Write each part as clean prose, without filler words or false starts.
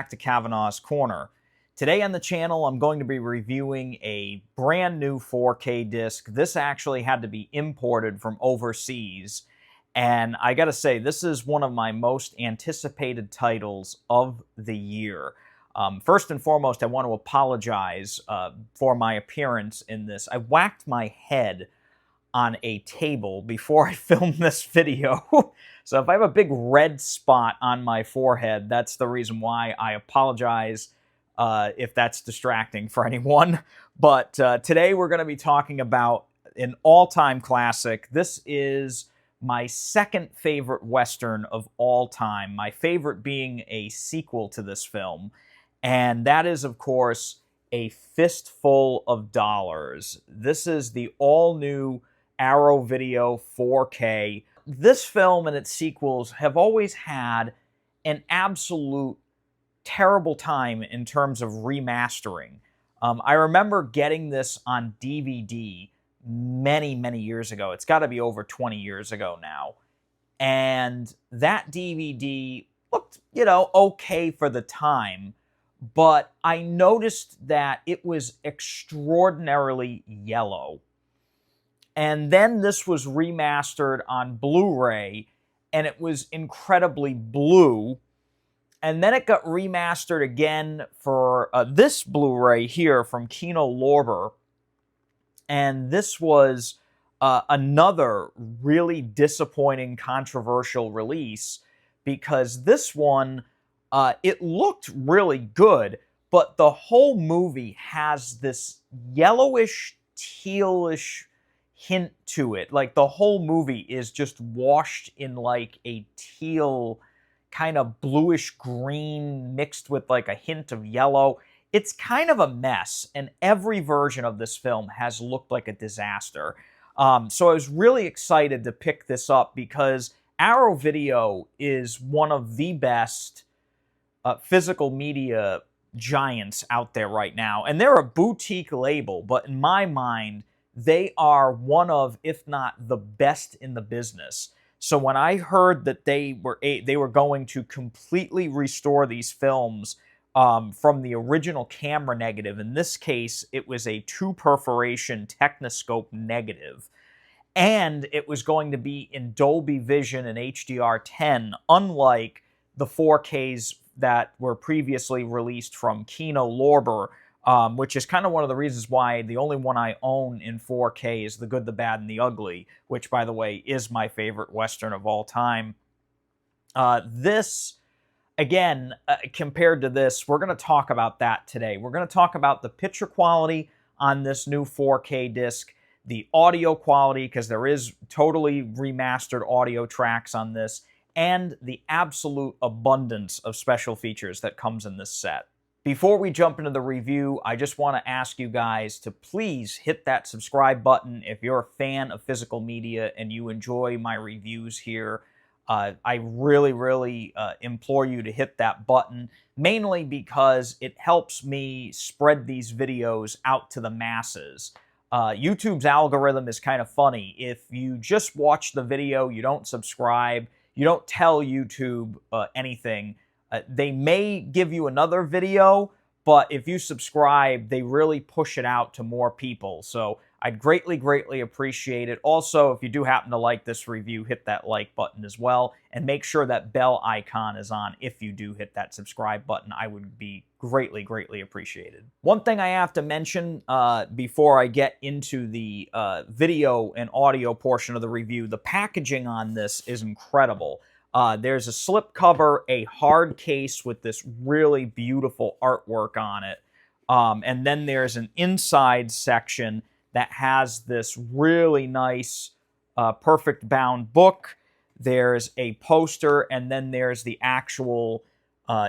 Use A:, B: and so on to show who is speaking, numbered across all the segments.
A: back to Kavanaugh's Corner. Today on the channel, I'm going to be reviewing a brand new 4K disc. This actually had to be imported from overseas, and I gotta say, this is one of my most anticipated titles of the year. First and foremost, I want to apologize for my appearance in this. I whacked my head on a table before I filmed this video. So if I have a big red spot on my forehead, that's the reason why. I apologize if that's distracting for anyone. But today we're going to be talking about an all-time classic. This is my second favorite Western of all time, my favorite being a sequel to this film. And that is, of course, A Fistful of Dollars. This is the all-new Arrow Video 4K. This film and its sequels have always had an absolute terrible time in terms of remastering. I remember getting this on DVD many years ago. It's got to be over 20 years ago now. And that DVD looked, okay for the time, but I noticed that it was extraordinarily yellow. And then this was remastered on Blu-ray, and it was incredibly blue. And then it got remastered again for this Blu-ray here from Kino Lorber. And this was another really disappointing, controversial release, because this one, it looked really good, but the whole movie has this yellowish, tealish hint to it. Like, the whole movie is just washed in like a teal, kind of bluish green mixed with like a hint of yellow. It's kind of a mess, and every version of this film has looked like a disaster. So I was really excited to pick this up because Arrow Video is one of the best physical media giants out there right now. And they're a boutique label, but in my mind, they are one of, if not the best in the business. So when I heard that they were going to completely restore these films from the original camera negative, in this case, it was a 2-perforation Technoscope negative, and it was going to be in Dolby Vision and HDR10, unlike the 4Ks that were previously released from Kino Lorber, which is kind of one of the reasons why the only one I own in 4K is The Good, the Bad, and the Ugly, which, by the way, is my favorite Western of all time. This, again, compared to this, we're going to talk about that today. We're going to talk about the picture quality on this new 4K disc, the audio quality, because there is totally remastered audio tracks on this, and the absolute abundance of special features that comes in this set. Before we jump into the review, I just want to ask you guys to please hit that subscribe button if you're a fan of physical media and you enjoy my reviews here. I really implore you to hit that button, mainly because it helps me spread these videos out to the masses. YouTube's algorithm is kind of funny. If you just watch the video, you don't subscribe, you don't tell YouTube anything, they may give you another video, but if you subscribe, they really push it out to more people. So I'd greatly appreciate it. Also, if you do happen to like this review, hit that like button as well, and make sure that bell icon is on if you do hit that subscribe button. I would be greatly appreciated. One thing I have to mention before I get into the video and audio portion of the review, the packaging on this is incredible. There's a slipcover, a hard case with this really beautiful artwork on it, and then there's an inside section that has this really nice, perfect bound book. There's a poster, and then there's the actual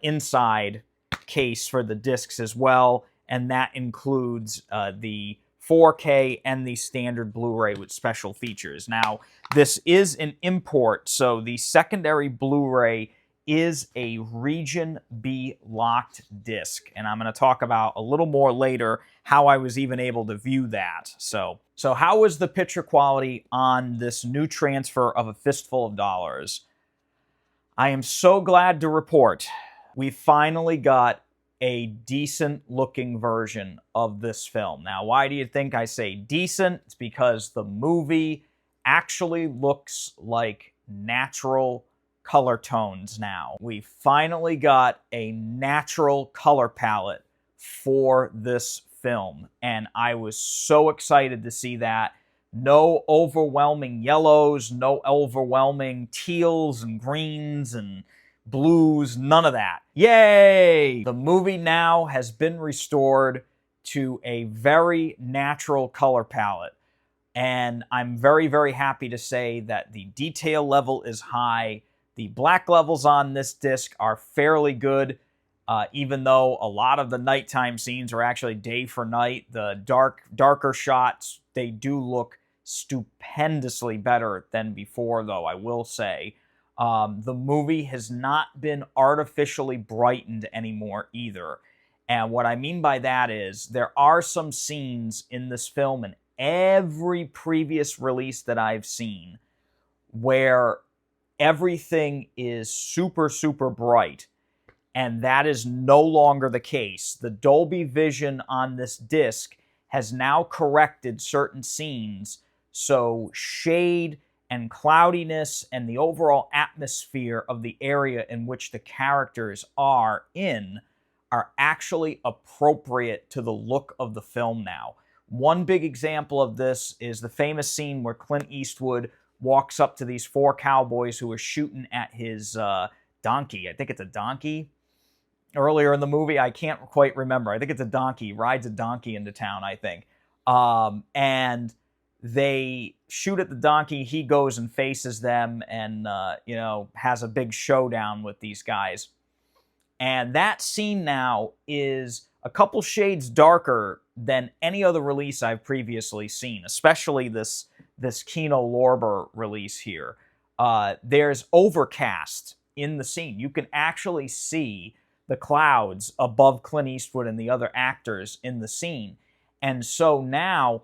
A: inside case for the discs as well, and that includes the 4K and the standard Blu-ray with special features. Now, this is an import, so the secondary Blu-ray is a Region B locked disc, and I'm going to talk about a little more later how I was even able to view that. So how was the picture quality on this new transfer of A Fistful of Dollars? I am so glad to report We finally got a decent looking version of this film. Now, why do you think I say decent? It's because the movie actually looks like natural color tones now. We finally got a natural color palette for this film, and I was so excited to see that. No overwhelming yellows, no overwhelming teals and greens and blues, none of that. Yay! The movie now has been restored to a very natural color palette. And I'm very, very happy to say that the detail level is high. The black levels on this disc are fairly good, even though a lot of the nighttime scenes are actually day for night. The darker shots, they do look stupendously better than before, though, I will say. The movie has not been artificially brightened anymore either. And what I mean by that is there are some scenes in this film and every previous release that I've seen where everything is super, super bright. And that is no longer the case. The Dolby Vision on this disc has now corrected certain scenes, so shade and cloudiness and the overall atmosphere of the area in which the characters are in are actually appropriate to the look of the film now. One big example of this is the famous scene where Clint Eastwood walks up to these four cowboys who are shooting at his donkey. I think it's a donkey. Earlier in the movie, I can't quite remember. I think it's a donkey. Rides a donkey into town, I think. And they shoot at the donkey. He goes and faces them and, has a big showdown with these guys. And that scene now is a couple shades darker than any other release I've previously seen, especially this Kino Lorber release here. There's overcast in the scene. You can actually see the clouds above Clint Eastwood and the other actors in the scene. And so now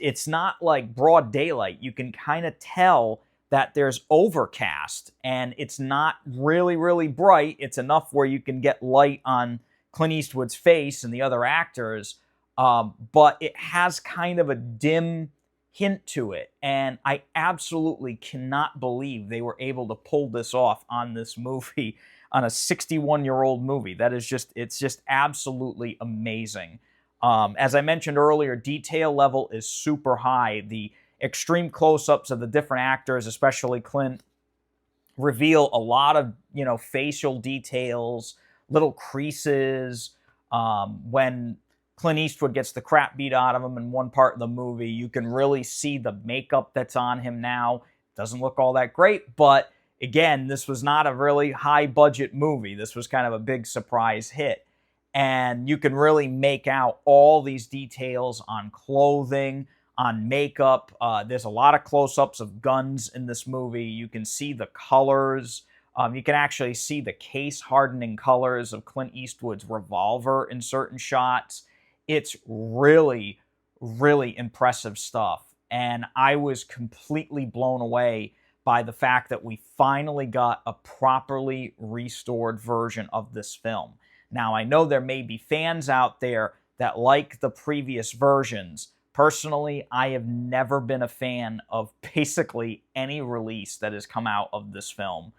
A: it's not like broad daylight. You can kind of tell that there's overcast, and it's not really, really bright. It's enough where you can get light on Clint Eastwood's face and the other actors, but it has kind of a dim hint to it, and I absolutely cannot believe they were able to pull this off on this movie, on a 61-year-old movie. It's just absolutely amazing. As I mentioned earlier, detail level is super high. The extreme close-ups of the different actors, especially Clint, reveal a lot of, facial details, little creases. When Clint Eastwood gets the crap beat out of him in one part of the movie, you can really see the makeup that's on him now. Doesn't look all that great, but again, this was not a really high-budget movie. This was kind of a big surprise hit. And you can really make out all these details on clothing, on makeup. There's a lot of close-ups of guns in this movie. You can see the colors. You can actually see the case-hardening colors of Clint Eastwood's revolver in certain shots. It's really, really impressive stuff. And I was completely blown away by the fact that we finally got a properly restored version of this film. Now, I know there may be fans out there that like the previous versions. Personally, I have never been a fan of basically any release that has come out of this film.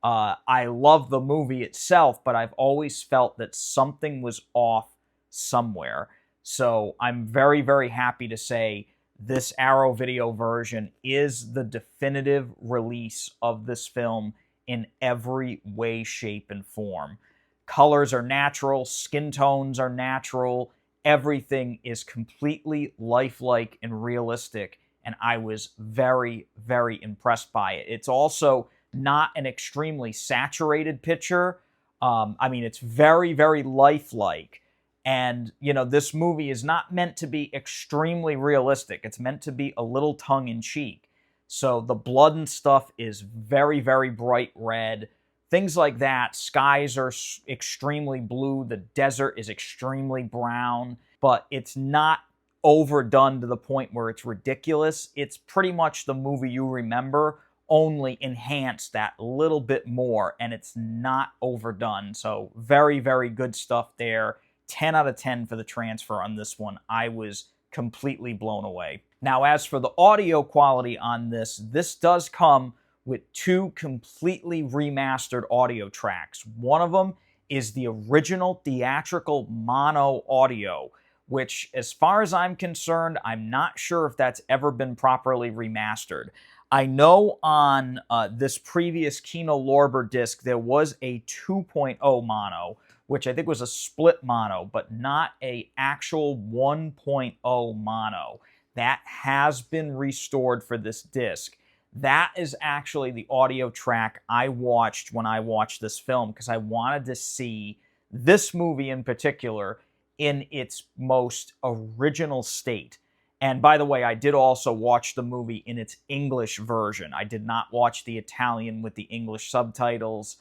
A: I love the movie itself, but I've always felt that something was off somewhere. So I'm very, very happy to say this Arrow Video version is the definitive release of this film in every way, shape, and form. Colors are natural, skin tones are natural, everything is completely lifelike and realistic, and I was very, very impressed by it. It's also not an extremely saturated picture. It's very, very lifelike. And, this movie is not meant to be extremely realistic. It's meant to be a little tongue-in-cheek. So the blood and stuff is very, very bright red. Things like that. Skies are extremely blue. The desert is extremely brown. But it's not overdone to the point where it's ridiculous. It's pretty much the movie you remember, only enhance that little bit more, and it's not overdone. So very, very good stuff there. 10 out of 10 for the transfer on this one. I was completely blown away. Now, as for the audio quality on this, this does come with 2 completely remastered audio tracks. One of them is the original theatrical mono audio, which, as far as I'm concerned, I'm not sure if that's ever been properly remastered. I know on this previous Kino Lorber disc, there was a 2.0 mono, which I think was a split mono, but not a actual 1.0 mono. That has been restored for this disc. That is actually the audio track I watched when I watched this film, because I wanted to see this movie in particular in its most original state. And by the way, I did also watch the movie in its English version. I did not watch the Italian with the English subtitles.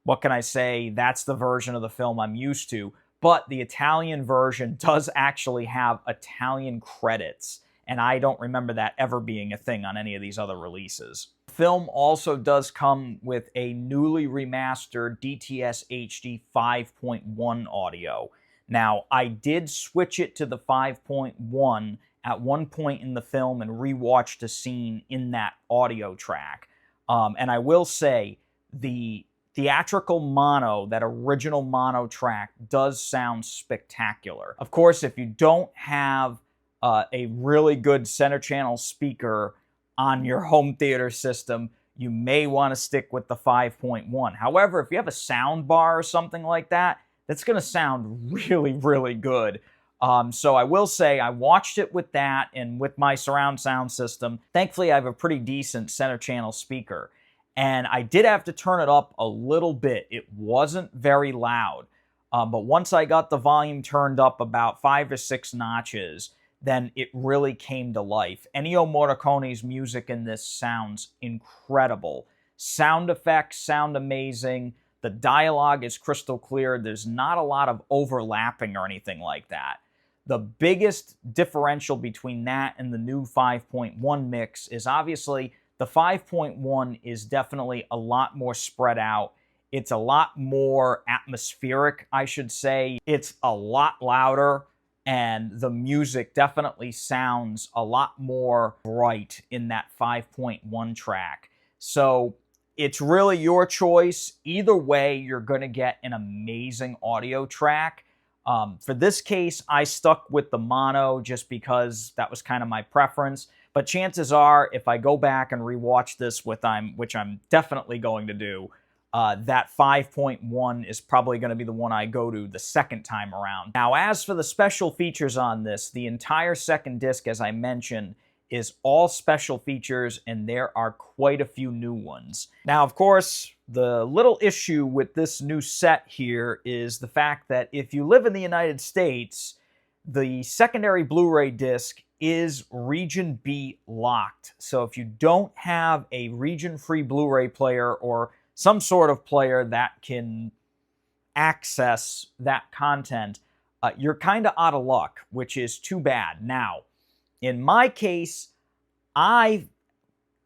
A: What can I say? That's the version of the film I'm used to. But the Italian version does actually have Italian credits, and I don't remember that ever being a thing on any of these other releases. The film also does come with a newly remastered DTS HD 5.1 audio. Now, I did switch it to the 5.1 at one point in the film and rewatched a scene in that audio track. And I will say, the theatrical mono, that original mono track, does sound spectacular. Of course, if you don't have a really good center channel speaker on your home theater system, you may want to stick with the 5.1. However, if you have a sound bar or something like that, that's going to sound really, really good. So I will say I watched it with that and with my surround sound system. Thankfully, I have a pretty decent center channel speaker. And I did have to turn it up a little bit. It wasn't very loud. But once I got the volume turned up about 5 or 6 notches, then it really came to life. Ennio Morricone's music in this sounds incredible. Sound effects sound amazing. The dialogue is crystal clear. There's not a lot of overlapping or anything like that. The biggest differential between that and the new 5.1 mix is obviously the 5.1 is definitely a lot more spread out. It's a lot more atmospheric, I should say. It's a lot louder, and the music definitely sounds a lot more bright in that 5.1 track. So it's really your choice. Either way, you're going to get an amazing audio track. For this case, I stuck with the mono just because that was kind of my preference. But chances are, if I go back and rewatch this, which I'm definitely going to do, that 5.1 is probably going to be the one I go to the second time around. Now, as for the special features on this, the entire second disc, as I mentioned, is all special features, and there are quite a few new ones. Now, of course, the little issue with this new set here is the fact that if you live in the United States, the secondary Blu-ray disc is Region B locked. So if you don't have a region-free Blu-ray player or some sort of player that can access that content, you're kind of out of luck, which is too bad. Now, in my case, I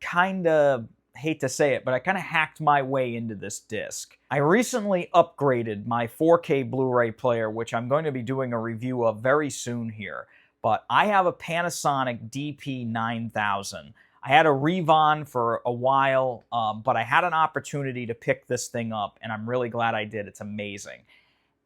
A: kind of hate to say it, but I kind of hacked my way into this disc. I recently upgraded my 4K Blu-ray player, which I'm going to be doing a review of very soon here. But I have a Panasonic DP9000. I had a Revon for a while, but I had an opportunity to pick this thing up, and I'm really glad I did. It's amazing.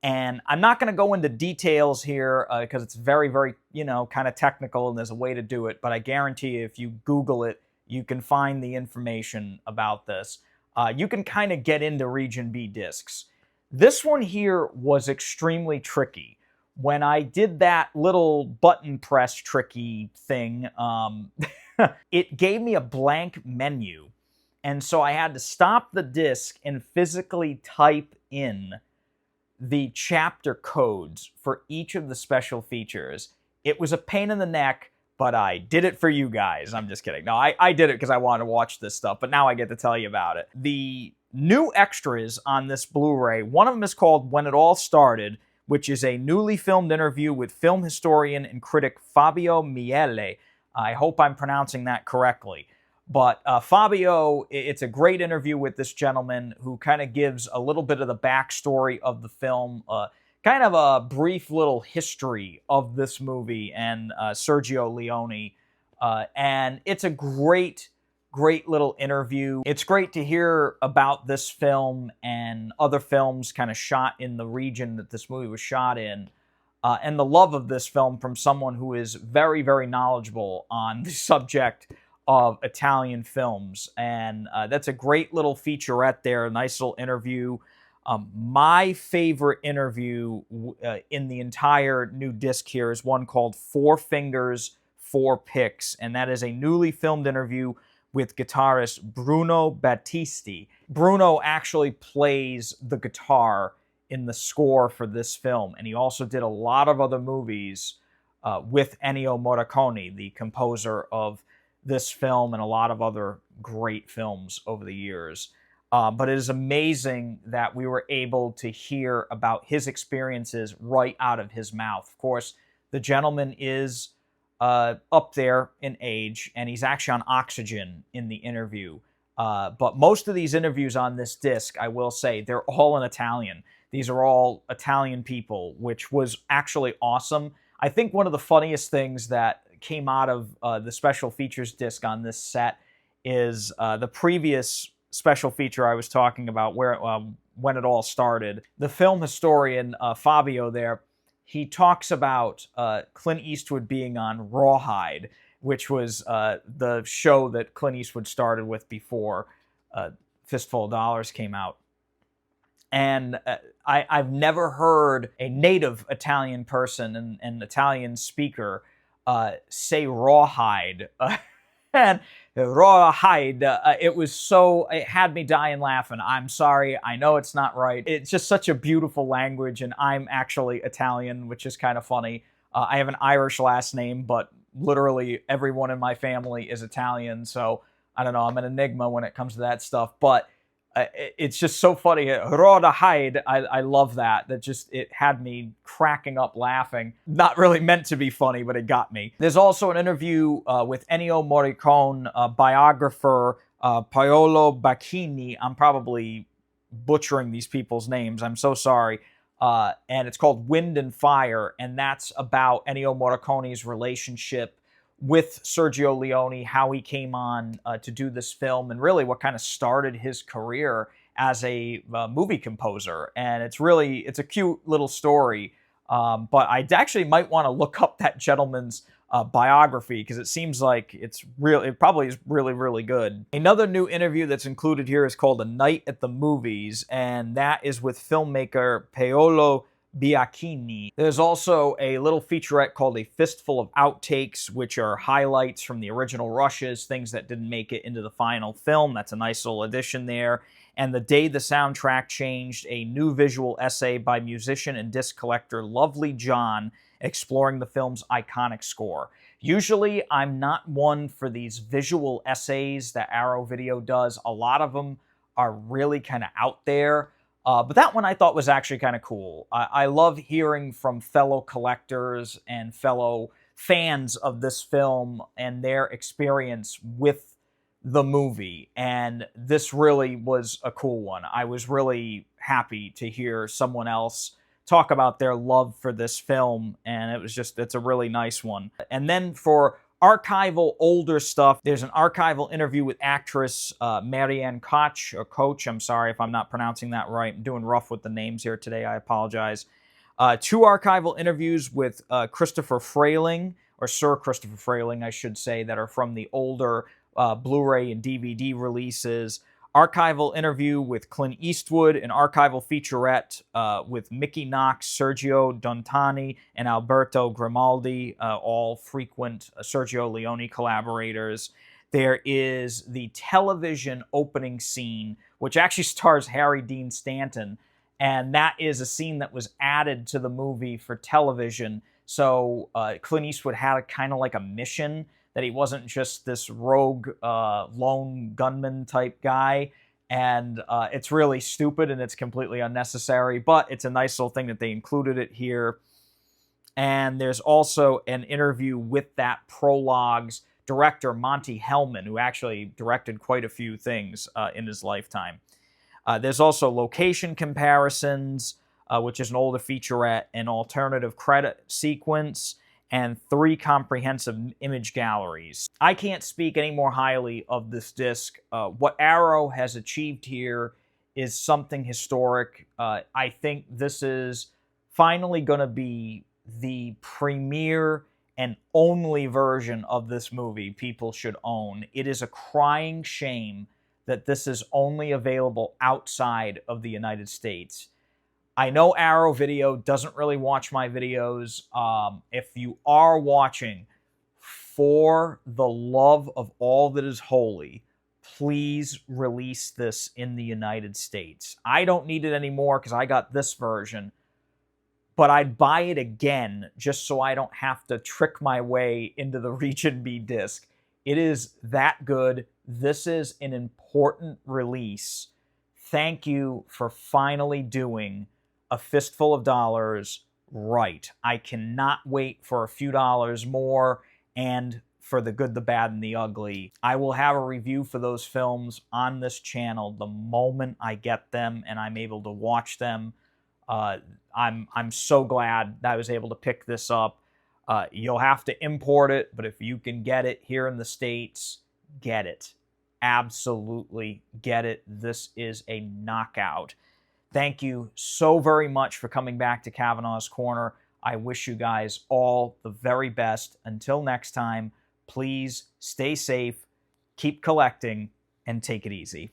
A: And I'm not going to go into details here because it's very, very, kind of technical, and there's a way to do it. But I guarantee you, if you Google it, you can find the information about this. You can kind of get into Region B discs. This one here was extremely tricky. When I did that little button press tricky thing, it gave me a blank menu. And so I had to stop the disc and physically type in the chapter codes for each of the special features. It was a pain in the neck, but I did it for you guys. I'm just kidding. No, I did it because I wanted to watch this stuff, but now I get to tell you about it. The new extras on this Blu-ray, one of them is called When It All Started, which is a newly filmed interview with film historian and critic Fabio Miele. I hope I'm pronouncing that correctly. But Fabio, it's a great interview with this gentleman who kind of gives a little bit of the backstory of the film, kind of a brief little history of this movie and Sergio Leone. And it's a great, great little interview. It's great to hear about this film and other films kind of shot in the region that this movie was shot in. And the love of this film from someone who is very, very knowledgeable on the subject of Italian films. And that's a great little featurette there, a nice little interview. My favorite interview in the entire new disc here is one called Four Fingers, Four Picks, and that is a newly filmed interview with guitarist Bruno Battisti. Bruno actually plays the guitar in the score for this film, and he also did a lot of other movies with Ennio Morricone, the composer of this film and a lot of other great films over the years. But it is amazing that we were able to hear about his experiences right out of his mouth. Of course, the gentleman is up there in age, and he's actually on oxygen in the interview. But most of these interviews on this disc, I will say, they're all in Italian. These are all Italian people, which was actually awesome. I think one of the funniest things that came out of the special features disc on this set is the previous special feature I was talking about, where when it all started. The film historian Fabio there, he talks about Clint Eastwood being on Rawhide, which was the show that Clint Eastwood started with before Fistful of Dollars came out. And I've never heard a native Italian person, an Italian speaker, say Rawhide. And Rawhide, it had me dying laughing. I'm sorry, I know it's not right. It's just such a beautiful language, and I'm actually Italian, which is kind of funny. I have an Irish last name, but literally everyone in my family is Italian, so I don't know, I'm an enigma when it comes to that stuff. But it's just so funny. Rawhide, I love that. It had me cracking up laughing. Not really meant to be funny, but it got me. There's also an interview with Ennio Morricone, biographer Paolo Bacchini. I'm probably butchering these people's names. I'm so sorry. And it's called Wind and Fire, and that's about Ennio Morricone's relationship with Sergio Leone, how he came on to do this film, and really what kind of started his career as a movie composer. And it's a cute little story. But I actually might want to look up that gentleman's biography, because it seems like it probably is really, really good. Another new interview that's included here is called A Night at the Movies, and that is with filmmaker Paolo Bianchini. There's also a little featurette called A Fistful of Outtakes, which are highlights from the original rushes, things that didn't make it into the final film. That's a nice little addition there. And The Day the Soundtrack Changed, a new visual essay by musician and disc collector Lovely John, exploring the film's iconic score. Usually, I'm not one for these visual essays that Arrow Video does. A lot of them are really kind of out there. But that one I thought was actually kind of cool. I love hearing from fellow collectors and fellow fans of this film and their experience with the movie. And this really was a cool one. I was really happy to hear someone else talk about their love for this film, and it's a really nice one. And then for archival older stuff, there's an archival interview with actress Marianne Koch, or Coach, I'm sorry if I'm not pronouncing that right. I'm doing rough with the names here today, I apologize. Two archival interviews with Christopher Frayling, or Sir Christopher Frayling, I should say, that are from the older Blu-ray and DVD releases. Archival interview with Clint Eastwood, an archival featurette with Mickey Knox, Sergio Dontani, and Alberto Grimaldi, all frequent Sergio Leone collaborators. There is the television opening scene, which actually stars Harry Dean Stanton, and that is a scene that was added to the movie for television. So Clint Eastwood had kind of like a mission, that he wasn't just this rogue lone gunman type guy. And it's really stupid and it's completely unnecessary, but it's a nice little thing that they included it here. And there's also an interview with that prologues director Monty Hellman, who actually directed quite a few things in his lifetime. There's also location comparisons, which is an older featurette, an alternative credit sequence, and 3 comprehensive image galleries. I can't speak any more highly of this disc. What Arrow has achieved here is something historic. I think this is finally going to be the premiere and only version of this movie people should own. It is a crying shame that this is only available outside of the United States. I know Arrow Video doesn't really watch my videos. If you are watching, for the love of all that is holy, please release this in the United States. I don't need it anymore because I got this version, but I'd buy it again just so I don't have to trick my way into the Region B disc. It is that good. This is an important release. Thank you for finally doing A Fistful of Dollars right. I cannot wait for a few dollars more and for The Good, the Bad, and the Ugly. I will have a review for those films on this channel the moment I get them and I'm able to watch them. I'm so glad that I was able to pick this up. You'll have to import it, but if you can get it here in the States, get it. Absolutely get it. This is a knockout. Thank you so very much for coming back to Kavanaugh's Corner. I wish you guys all the very best. Until next time, please stay safe, keep collecting, and take it easy.